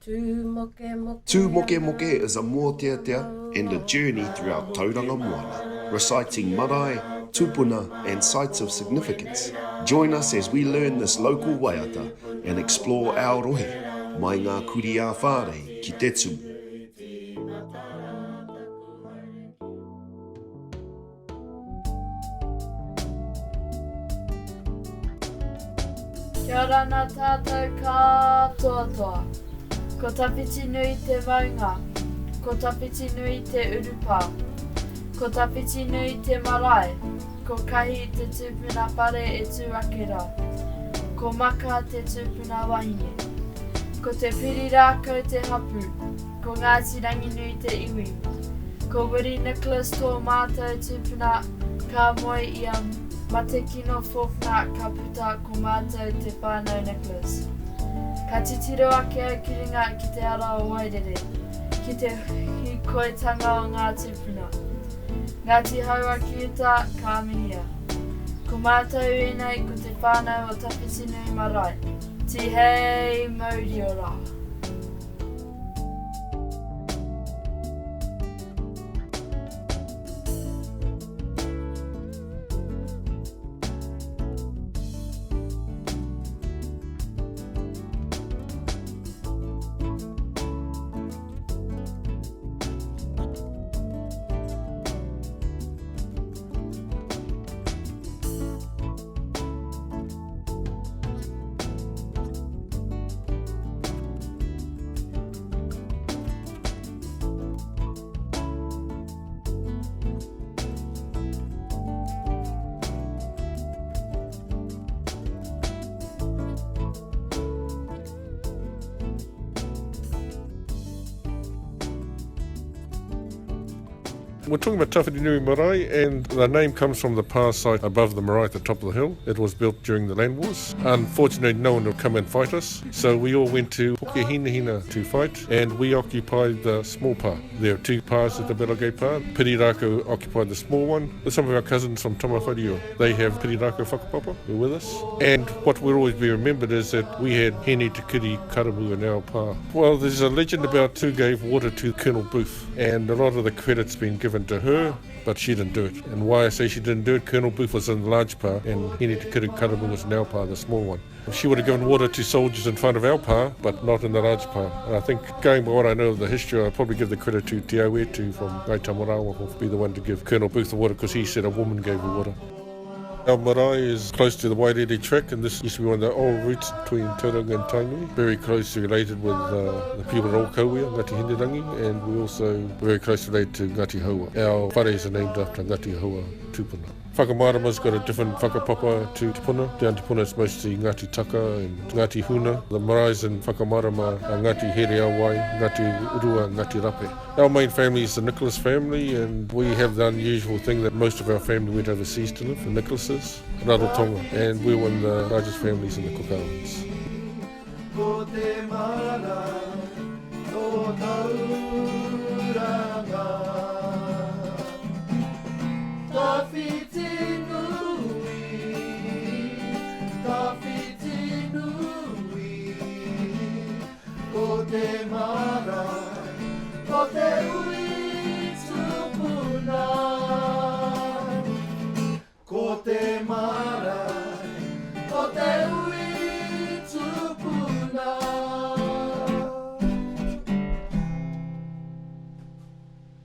Tū Moke Moke is a moteatea and a journey throughout Tauranga Moana, reciting marae, tupuna and sites of significance. Join us as we learn this local waiata and explore our rohe, mai ngā kuri a whare ki te tū. Kia ora nā tātou katoa toa. Ko tawhiti nui te maunga, ko tawhiti nui te urupa, ko tawhiti nui te marae, ko kahi te tūpuna pare e tū ake rā, ko maka te tūpuna wahine, ko te piri rākau te hapu, ko Ngāti Rangi Nui te iwi, ko Wiri Nicholas tō mātou tūpuna ka moe i a mate kino fōwhana ka puta ko mātou te whānau Nicholas. Ka titiro ake au ki ringa ki te ara o Wairere, ki te hikoitanga o ngā tūpuna. Ngāti haua ki uta ka amihia. Ko mātou enei ko te whānau o Tawhiti Nui Marae. Ti hei mauri o rā. We're talking about Tawhiti Nui Marae, and the name comes from the power site above the marae at the top of the hill. It was built during the land wars. Unfortunately, no one would come and fight us, so we all went to Pukehinahina to fight, and we occupied the small pa. There are two pas at the Belagay pa. Pirirako occupied the small one. Some of our cousins from Tamawhario, they have Pirirako whakapapa, who are with us. And what will always be remembered is that we had Hene Te Kiri Karamu in our pa. Well, there's a legend about who gave water to Colonel Booth, and a lot of the credit's been given to her, but she didn't do it. And why I say she didn't do it, Colonel Booth was in the large pa, and Hene Te Kiri Karamu was in our pa, the small one. She would have given water to soldiers in front of our pa, but not in the large pa. And I think, going by what I know of the history, I'll probably give the credit to Te Auetu from Gaitamorawa, who'll be the one to give Colonel Booth the water, because he said a woman gave her water. Our marae is close to the Wairere track, and this used to be one of the old routes between Tauranga and Tainui. Very closely related with the people at Okauia, Ngati Hinderangi, and we're also very closely related to Ngati Haua. Our whares are named after Ngati Haua tūpuna. Whakamarama's got a different whakapapa to Tupuna. Down Tupuna it's mostly Ngati Taka and Ngati Huna. The maraes in Whakamarama are Ngati Here Awai, Ngati Urua, Ngati Rape. Our main family is the Nicholas family, and we have the unusual thing that most of our family went overseas to live, the Nicholases, Rarotonga, and we're one of the largest families in the Cook Islands. Ko te marae, ko te ui.